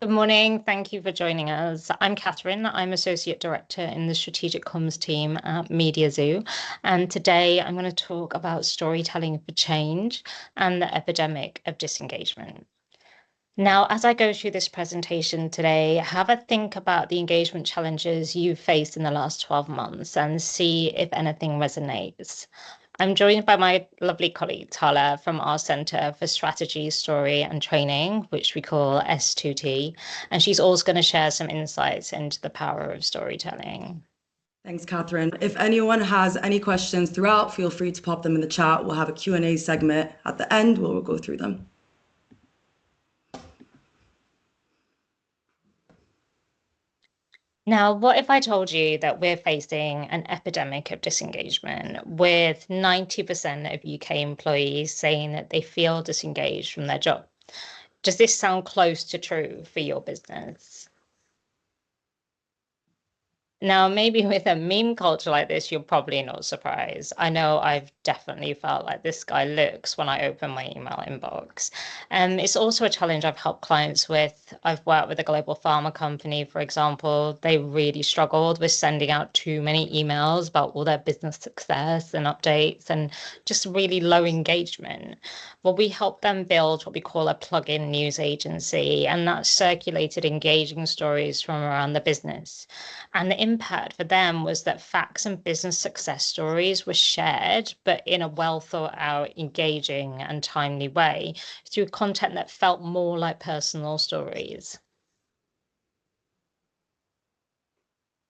Good morning. Thank you for joining us. I'm Catherine. I'm Associate Director in the Strategic Comms team at Media Zoo. And today I'm going to talk about storytelling for change and the epidemic of disengagement. Now, as I go through this presentation today, have a think about the engagement challenges you've faced in the last 12 months and see if anything resonates. I'm joined by my lovely colleague, Tala, from our Centre for Strategy, Story and Training, which we call S2T, and she's also going to share some insights into the power of storytelling. Thanks, Catherine. If anyone has any questions throughout, feel free to pop them in the chat. We'll have a Q&A segment at the end where we'll go through them. Now, what if I told you that we're facing an epidemic of disengagement with 90% of UK employees saying that they feel disengaged from their job? Does this sound close to true for your business? Now, maybe with a meme culture like this, you're probably not surprised. I know I've definitely felt like this guy looks when I open my email inbox. It's also a challenge I've helped clients with. I've worked with a global pharma company, for example. They really struggled with sending out too many emails about all their business success and updates and just really low engagement. Well, we help them build what we call a plug-in news agency, and that circulated engaging stories from around the business. And the impact for them was that facts and business success stories were shared, but in a well thought out, engaging, and timely way through content that felt more like personal stories.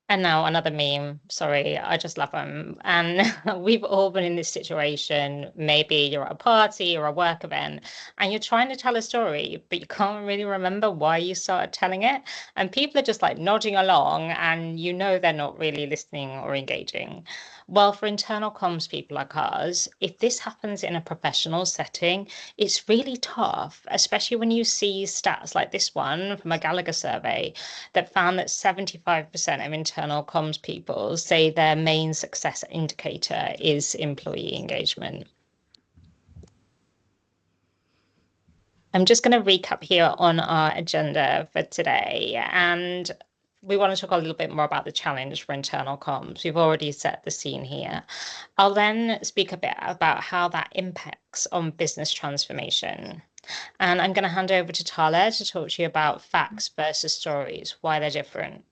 And now another meme. Sorry, I just love them. And we've all been in this situation. Maybe you're at a party or a work event and you're trying to tell a story, but you can't really remember why you started telling it. And people are just like nodding along and you know they're not really listening or engaging. Well, for internal comms people like us, if this happens in a professional setting, it's really tough, especially when you see stats like this one from a Gallagher survey that found that 75% of internal comms people say their main success indicator is employee engagement. I'm just going to recap here on our agenda for today, and we want to talk a little bit more about the challenge for internal comms. We've already set the scene here. I'll then speak a bit about how that impacts on business transformation. And I'm going to hand over to Tala to talk to you about facts versus stories, why they're different,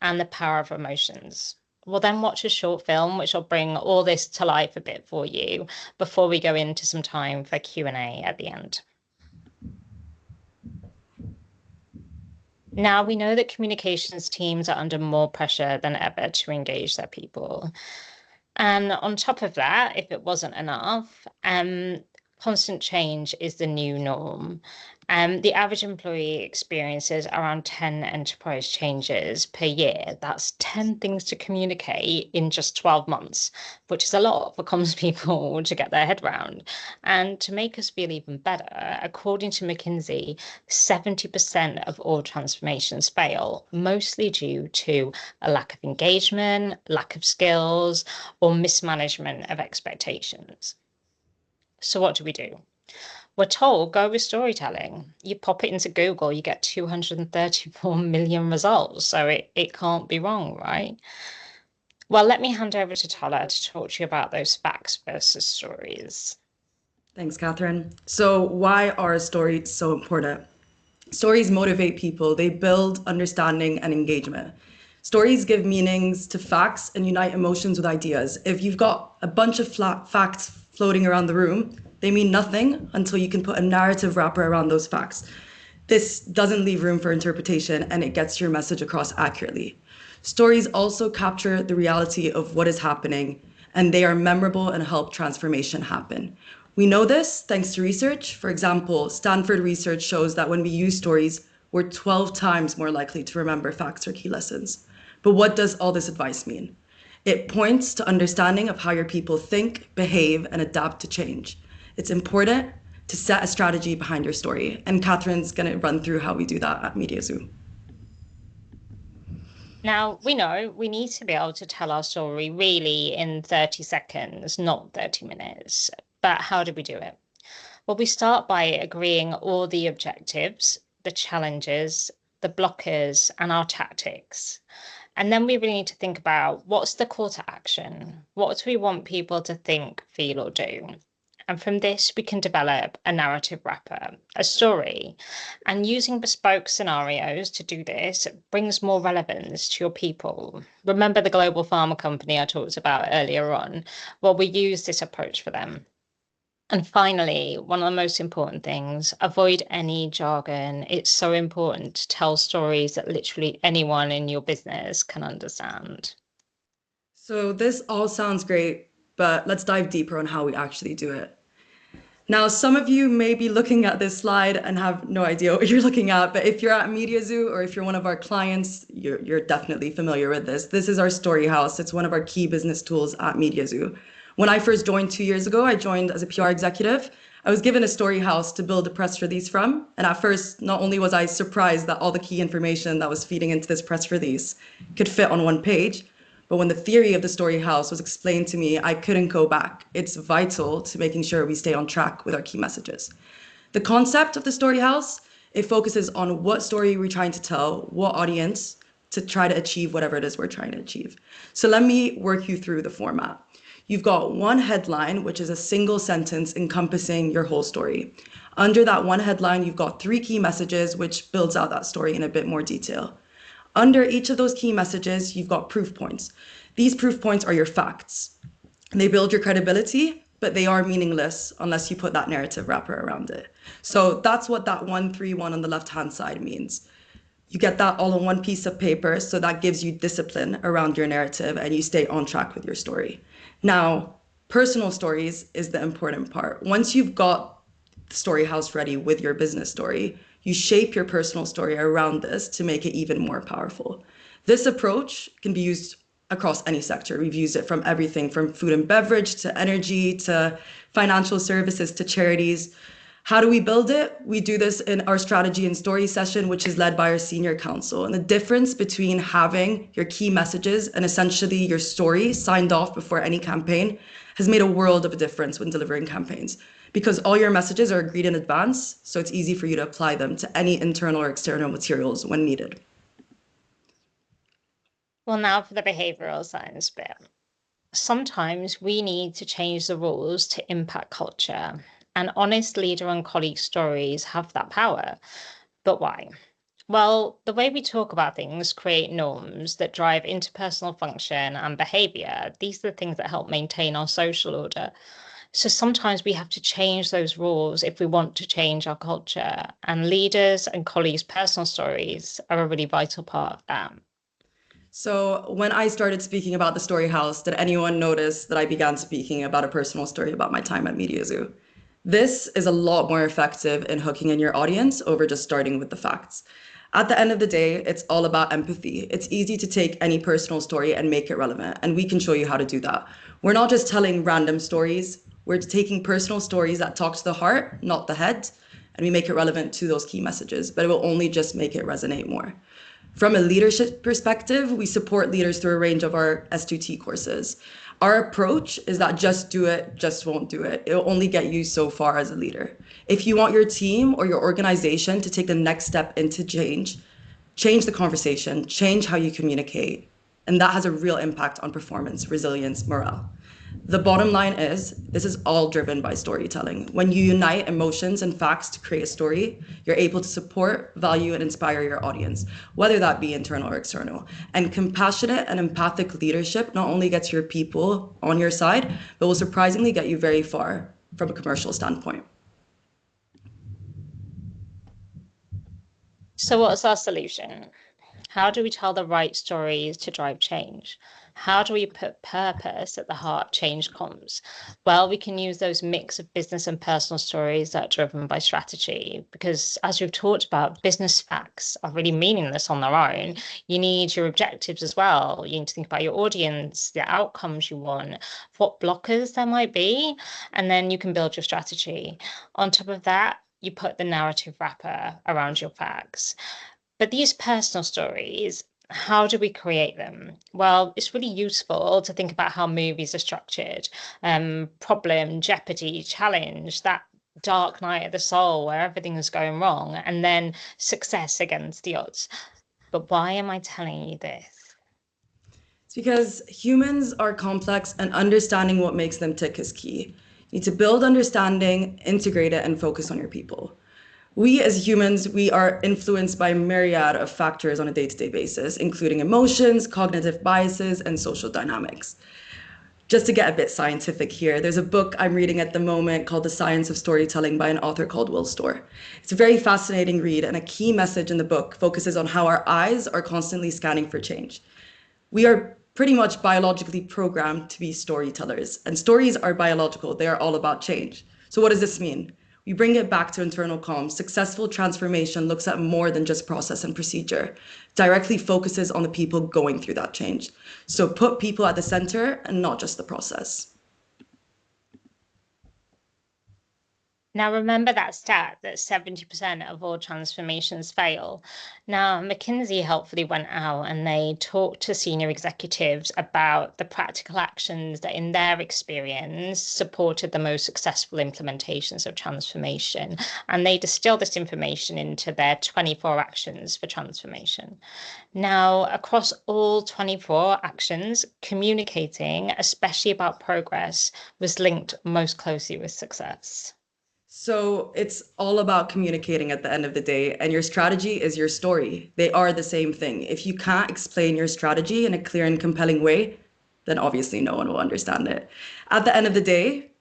and the power of emotions. We'll then watch a short film, which will bring all this to life a bit for you before we go into some time for Q&A at the end. Now, we know that communications teams are under more pressure than ever to engage their people. And on top of that, if it wasn't enough, constant change is the new norm. The average employee experiences around 10 enterprise changes per year. That's 10 things to communicate in just 12 months, which is a lot for comms people to get their head around. And to make us feel even better, according to McKinsey, 70% of all transformations fail, mostly due to a lack of engagement, lack of skills, or mismanagement of expectations. So what do we do? We're told go with storytelling. You pop it into Google, you get 234 million results. So it can't be wrong, right? Well, let me hand over to Tala to talk to you about those facts versus stories. Thanks, Catherine. So why are stories so important? Stories motivate people. They build understanding and engagement. Stories give meanings to facts and unite emotions with ideas. If you've got a bunch of facts floating around the room, they mean nothing until you can put a narrative wrapper around those facts. This doesn't leave room for interpretation and it gets your message across accurately. Stories also capture the reality of what is happening and they are memorable and help transformation happen. We know this thanks to research. For example, Stanford research shows that when we use stories, we're 12 times more likely to remember facts or key lessons. But what does all this advice mean? It points to understanding of how your people think, behave, and adapt to change. It's important to set a strategy behind your story. And Catherine's going to run through how we do that at Media Zoo. Now, we know we need to be able to tell our story really in 30 seconds, not 30 minutes. But how do we do it? Well, we start by agreeing all the objectives, the challenges, the blockers, and our tactics. And then we really need to think about what's the call to action? What do we want people to think, feel, or do? And from this, we can develop a narrative wrapper, a story. And using bespoke scenarios to do this brings more relevance to your people. Remember the global pharma company I talked about earlier on? Well, we use this approach for them. And finally, one of the most important things, avoid any jargon. It's so important to tell stories that literally anyone in your business can understand. So this all sounds great, but let's dive deeper on how we actually do it. Now, some of you may be looking at this slide and have no idea what you're looking at, but if you're at MediaZoo or if you're one of our clients, you're definitely familiar with this. This is our Story House. It's one of our key business tools at MediaZoo. When I first joined 2 years ago, I joined as a PR executive. I was given a Story House to build a press release from. And at first, not only was I surprised that all the key information that was feeding into this press release could fit on one page, but when the theory of the Story House was explained to me, I couldn't go back. It's vital to making sure we stay on track with our key messages. The concept of the Story House, it focuses on what story we're trying to tell, what audience, to try to achieve whatever it is we're trying to achieve. So let me work you through the format. You've got one headline, which is a single sentence encompassing your whole story. Under that one headline, you've got 3 key messages, which builds out that story in a bit more detail. Under each of those key messages, you've got proof points. These proof points are your facts. They build your credibility, but they are meaningless unless you put that narrative wrapper around it. So that's what that 131 on the left-hand side means. You get that all on one piece of paper, so that gives you discipline around your narrative and you stay on track with your story. Now, personal stories is the important part. Once you've got the Story House ready with your business story, you shape your personal story around this to make it even more powerful. This approach can be used across any sector. We've used it from everything from food and beverage to energy to financial services to charities. How do we build it? We do this in our strategy and story session, which is led by our senior counsel. And the difference between having your key messages and essentially your story signed off before any campaign has made a world of a difference when delivering campaigns, because all your messages are agreed in advance, so it's easy for you to apply them to any internal or external materials when needed. Well, now for the behavioral science bit. Sometimes we need to change the rules to impact culture, and honest leader and colleague stories have that power. But why? Well, the way we talk about things create norms that drive interpersonal function and behavior. These are the things that help maintain our social order. So sometimes we have to change those rules if we want to change our culture. And leaders and colleagues' personal stories are a really vital part of that. So when I started speaking about the Story House, did anyone notice that I began speaking about a personal story about my time at MediaZoo? This is a lot more effective in hooking in your audience over just starting with the facts. At the end of the day, it's all about empathy. It's easy to take any personal story and make it relevant, and we can show you how to do that. We're not just telling random stories. We're taking personal stories that talk to the heart, not the head, and we make it relevant to those key messages, but it will only just make it resonate more. From a leadership perspective, we support leaders through a range of our S2T courses. Our approach is that just do it, just won't do it. It'll only get you so far as a leader. If you want your team or your organization to take the next step into change the conversation, change how you communicate, and that has a real impact on performance, resilience, morale. The bottom line is, this is all driven by storytelling. When you unite emotions and facts to create a story, you're able to support, value, and inspire your audience, whether that be internal or external. And compassionate and empathic leadership not only gets your people on your side, but will surprisingly get you very far from a commercial standpoint. So what's our solution? How do we tell the right stories to drive change? How do we put purpose at the heart change comms? Well, we can use those mix of business and personal stories that are driven by strategy, because as we've talked about, business facts are really meaningless on their own. You need your objectives as well. You need to think about your audience, the outcomes you want, what blockers there might be, and then you can build your strategy. On top of that, you put the narrative wrapper around your facts. But these personal stories, how do we create them? Well, it's really useful to think about how movies are structured. Problem, jeopardy, challenge, that dark night of the soul where everything is going wrong, and then success against the odds. But why am I telling you this? It's because humans are complex and understanding what makes them tick is key. You need to build understanding, integrate it, and focus on your people. We as humans, we are influenced by a myriad of factors on a day-to-day basis, including emotions, cognitive biases, and social dynamics. Just to get a bit scientific here, there's a book I'm reading at the moment called The Science of Storytelling by an author called Will Storr. It's a very fascinating read, and a key message in the book focuses on how our eyes are constantly scanning for change. We are pretty much biologically programmed to be storytellers, and stories are biological. They are all about change. So what does this mean? We bring it back to internal calm. Successful transformation looks at more than just process and procedure, directly focuses on the people going through that change. So put people at the center and not just the process. Now, remember that stat that 70% of all transformations fail. Now, McKinsey helpfully went out and they talked to senior executives about the practical actions that, in their experience, supported the most successful implementations of transformation. And they distilled this information into their 24 actions for transformation. Now, across all 24 actions, communicating, especially about progress, was linked most closely with success. So it's all about communicating at the end of the day, and your strategy is your story. They are the same thing. If you can't explain your strategy in a clear and compelling way, then obviously no one will understand it. At the end of the day,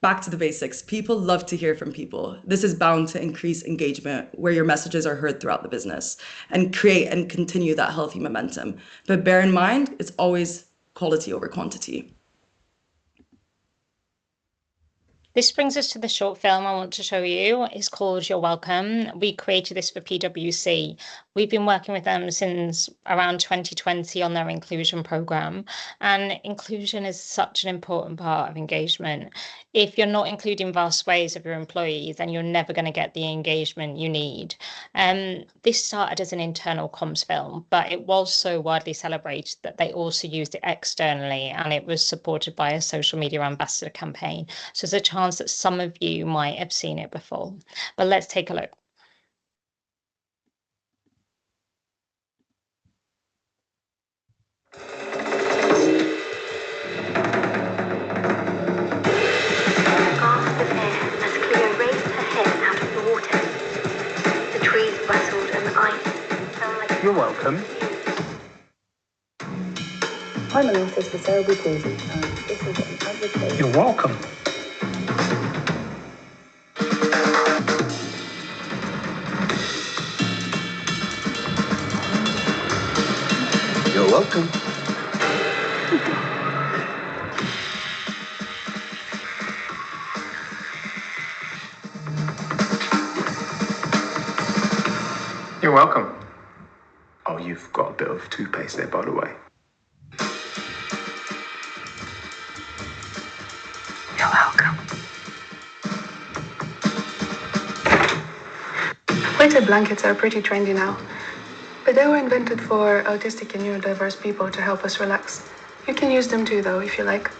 back to the basics. People love to hear from people. This is bound to increase engagement where your messages are heard throughout the business and create and continue that healthy momentum. But bear in mind, it's always quality over quantity. This brings us to the short film I want to show you. It's called You're Welcome. We created this for PwC. We've been working with them since around 2020 on their inclusion program. And inclusion is such an important part of engagement. If you're not including vast ways of your employees, then you're never going to get the engagement you need. This started as an internal comms film, but it was so widely celebrated that they also used it externally, and it was supported by a social media ambassador campaign. So there's a chance that some of you might have seen it before. But let's take a look. You're welcome. I'm an artist for cerebral palsy, and this is an advertisement. You're welcome. You're welcome. You're welcome. Oh, you've got a bit of toothpaste there, by the way. You're welcome. Weighted blankets are pretty trendy now, but they were invented for autistic and neurodiverse people to help us relax. You can use them too, though, if you like.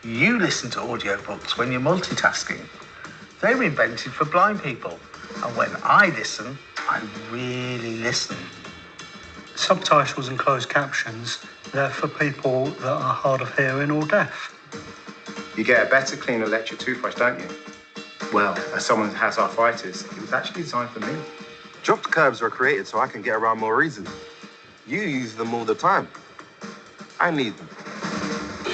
You listen to audiobooks when you're multitasking. They were invented for blind people. And when I listen, I really listen. Subtitles and closed captions, they're for people that are hard of hearing or deaf. You get a better, cleaner electric toothbrush, don't you? Well, as someone who has arthritis, it was actually designed for me. Dropped curbs were created so I can get around more easily. You use them all the time. I need them.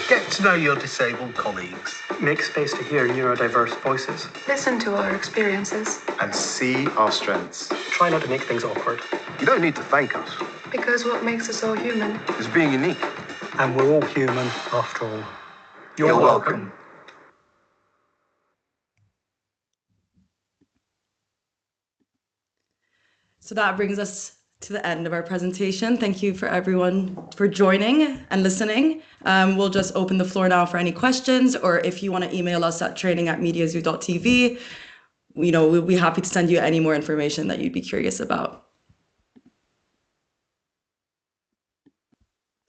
Get to know your disabled colleagues Make space to hear neurodiverse voices. Listen to our experiences, And see our strengths. Try not to make things awkward. You don't need to thank us. because what makes us all human? It's being unique. And we're all human after all. You're welcome. So that brings us to the end of our presentation. Thank you for everyone for joining and listening. We'll just open the floor now for any questions, or if you want to email us at training@mediazoo.tv, we'll be happy to send you any more information that you'd be curious about.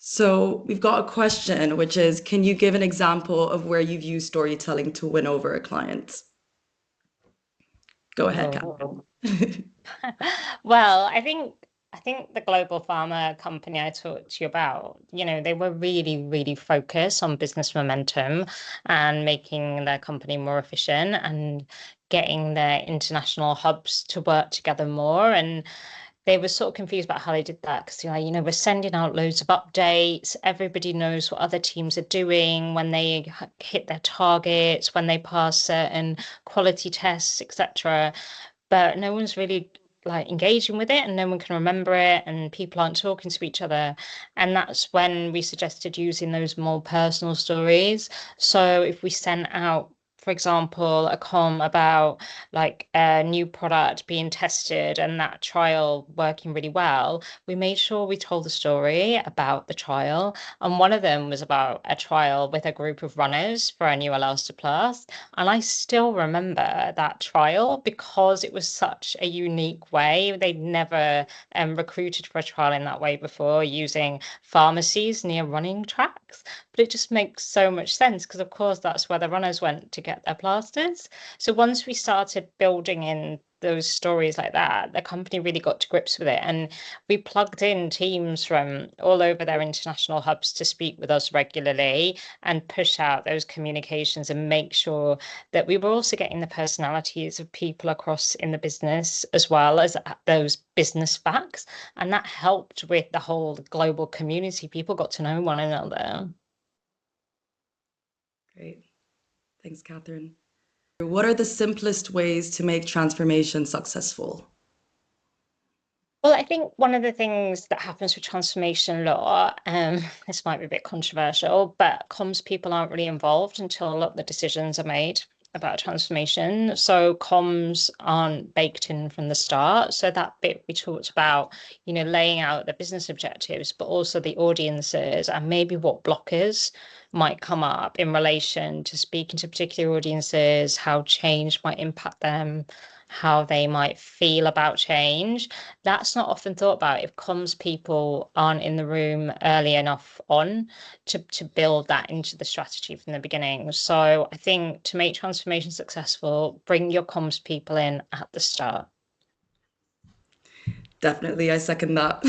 So we've got a question, which is, can you give an example of where you've used storytelling to win over a client? Go ahead, Kat. Oh. Well, I think the global pharma company I talked to you about, they were really, really focused on business momentum and making their company more efficient and getting their international hubs to work together more. And they were sort of confused about how they did that because they're like, we're sending out loads of updates. Everybody knows what other teams are doing when they hit their targets, when they pass certain quality tests, etc. But no one's really like engaging with it and no one can remember it and people aren't talking to each other. And that's when we suggested using those more personal stories. So if we sent out, for example, a about like a new product being tested and that trial working really well, we made sure we told the story about the trial. And one of them was about a trial with a group of runners for a new Elastoplast. And I still remember that trial because it was such a unique way. They'd never recruited for a trial in that way before using pharmacies near running tracks. But it just makes so much sense because, of course, that's where the runners went to get their plasters. So once we started building in those stories like that, the company really got to grips with it. And we plugged in teams from all over their international hubs to speak with us regularly and push out those communications and make sure that we were also getting the personalities of people across in the business as well as those business facts. And that helped with the whole global community. People got to know one another. Great. Thanks, Catherine. What are the simplest ways to make transformation successful? Well, I think one of the things that happens with transformation law, this might be a bit controversial, but comms people aren't really involved until a lot of the decisions are made about transformation. So comms aren't baked in from the start. So that bit we talked about, laying out the business objectives, but also the audiences and maybe what blockers might come up in relation to speaking to particular audiences, how change might impact them, how they might feel about change. That's not often thought about if comms people aren't in the room early enough on to build that into the strategy from the beginning. So I think to make transformation successful, bring your comms people in at the start. Definitely, I second that.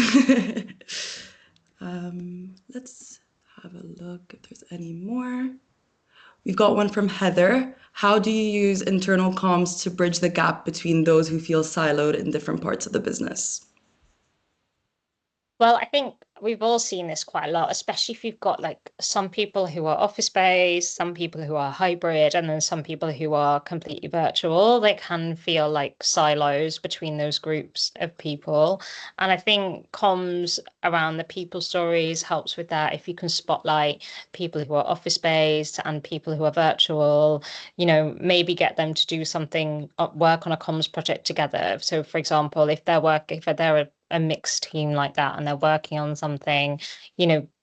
Let's have a look if there's any more. We've got one from Heather. How do you use internal comms to bridge the gap between those who feel siloed in different parts of the business? Well, I think we've all seen this quite a lot, especially if you've got like some people who are office-based, some people who are hybrid, and then some people who are completely virtual. They can feel like silos between those groups of people. And I think comms around the people stories helps with that. If you can spotlight people who are office-based and people who are virtual, maybe get them to do something, work on a comms project together. So for example, if they're a mixed team like that and they're working on something,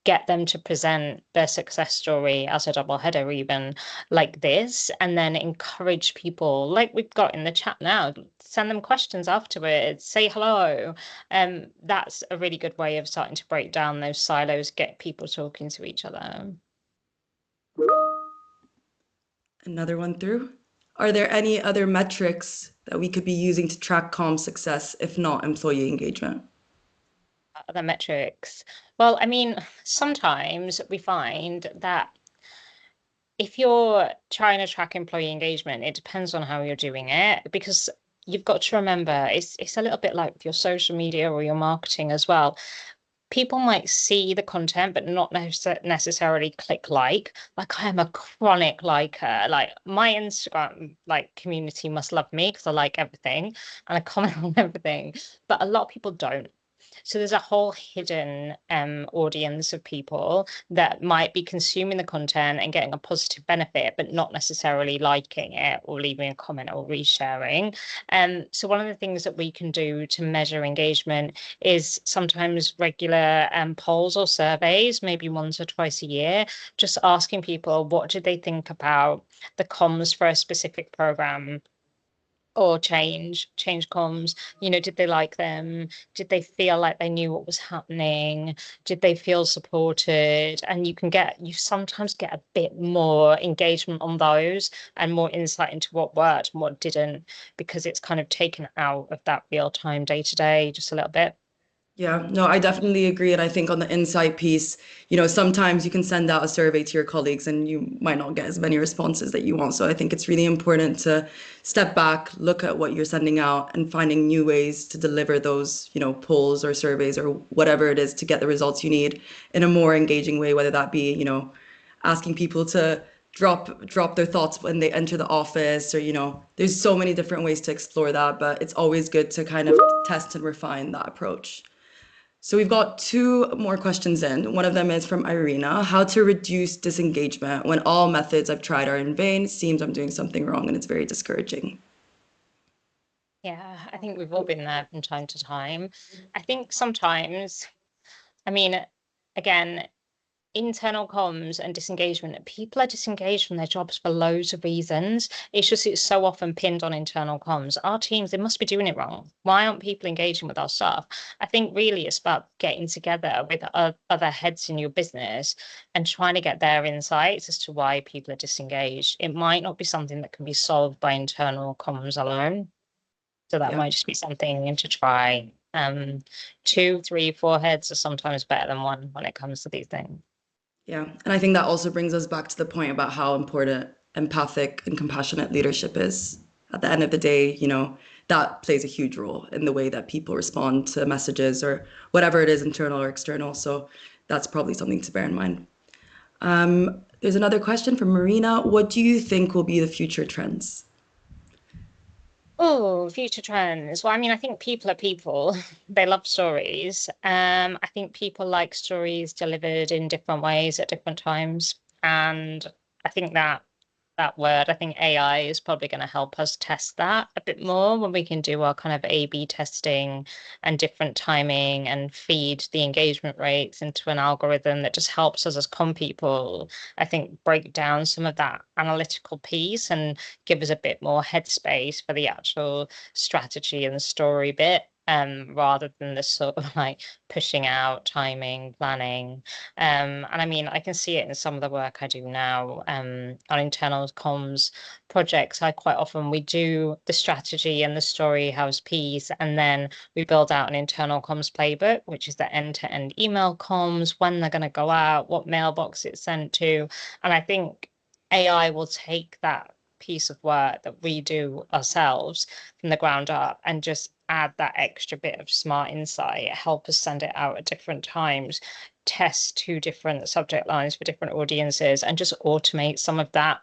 get them to present their success story as a double header, even like this, and then encourage people like we've got in the chat now, send them questions afterwards, say hello. That's a really good way of starting to break down those silos, get people talking to each other. Another one through. Are there any other metrics that we could be using to track comm success, if not employee engagement? Other metrics. Well, I mean, sometimes we find that if you're trying to track employee engagement, it depends on how you're doing it because you've got to remember it's a little bit like with your social media or your marketing as well. People might see the content but not necessarily click like I am a chronic liker. Like my Instagram community must love me because I like everything and I comment on everything, but a lot of people don't. So there's a whole hidden audience of people that might be consuming the content and getting a positive benefit, but not necessarily liking it or leaving a comment or resharing. So one of the things that we can do to measure engagement is sometimes regular polls or surveys, maybe once or twice a year, just asking people what do they think about the comms for a specific program or change comms? Did they like them? Did they feel like they knew what was happening? Did they feel supported? And you sometimes get a bit more engagement on those and more insight into what worked and what didn't, because it's kind of taken out of that real time day to day just a little bit. Yeah, no, I definitely agree. And I think on the insight piece, sometimes you can send out a survey to your colleagues and you might not get as many responses that you want. So I think it's really important to step back, look at what you're sending out and finding new ways to deliver those, polls or surveys or whatever it is to get the results you need in a more engaging way, whether that be, asking people to drop their thoughts when they enter the office, or there's so many different ways to explore that, but it's always good to kind of test and refine that approach. So we've got 2 more questions in. One of them is from Irina. How to reduce disengagement when all methods I've tried are in vain? It seems I'm doing something wrong and it's very discouraging. Yeah, I think we've all been there from time to time. I think sometimes, again, internal comms and disengagement, people are disengaged from their jobs for loads of reasons. It's so often pinned on internal comms. Our teams, they must be doing it wrong. Why aren't people engaging with our staff? I think really it's about getting together with other heads in your business and trying to get their insights as to why people are disengaged. It might not be something that can be solved by internal comms alone. So that might just be something to try. 2, 3, 4 heads are sometimes better than one when it comes to these things. Yeah, and I think that also brings us back to the point about how important empathic and compassionate leadership is. At the end of the day, that plays a huge role in the way that people respond to messages or whatever it is, internal or external. So that's probably something to bear in mind. There's another question from Marina. What do you think will be the future trends? Oh, future trends. Well, I think people are people. They love stories. I think people like stories delivered in different ways at different times. And I think that word, I think AI is probably going to help us test that a bit more when we can do our kind of A/B testing and different timing and feed the engagement rates into an algorithm that just helps us as comm people, I think, break down some of that analytical piece and give us a bit more headspace for the actual strategy and the story bit. Rather than this sort of like pushing out timing, planning. And I can see it in some of the work I do now on internal comms projects. We do the strategy and the story house piece, and then we build out an internal comms playbook, which is the end-to-end email comms, when they're going to go out, what mailbox it's sent to. And I think AI will take that piece of work that we do ourselves from the ground up and just add that extra bit of smart insight, help us send it out at different times, test 2 different subject lines for different audiences, and just automate some of that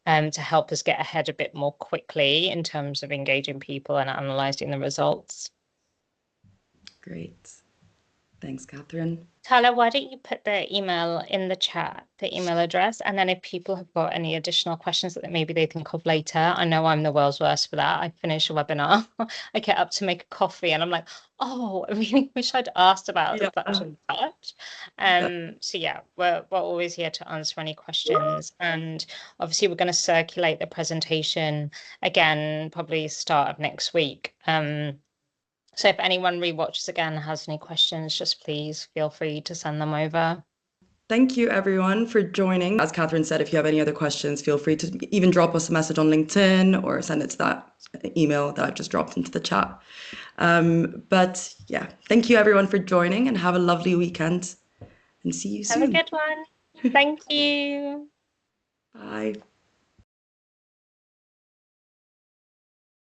to help us get ahead a bit more quickly in terms of engaging people and analysing the results. Great. Thanks, Catherine. Tyler, why don't you put the email in the chat, the email address, and then if people have got any additional questions that maybe they think of later. I know I'm the world's worst for that. I finish a webinar, I get up to make a coffee and I'm like, oh, I really wish I'd asked about such and such. So yeah, we're always here to answer any questions. And obviously we're going to circulate the presentation again, probably start of next week. So if anyone rewatches again has any questions, just please feel free to send them over. Thank you, everyone, for joining. As Catherine said, if you have any other questions, feel free to even drop us a message on LinkedIn or send it to that email that I've just dropped into the chat. But yeah, thank you, everyone, for joining, and have a lovely weekend and see you soon. Have a good one. Thank you. Bye.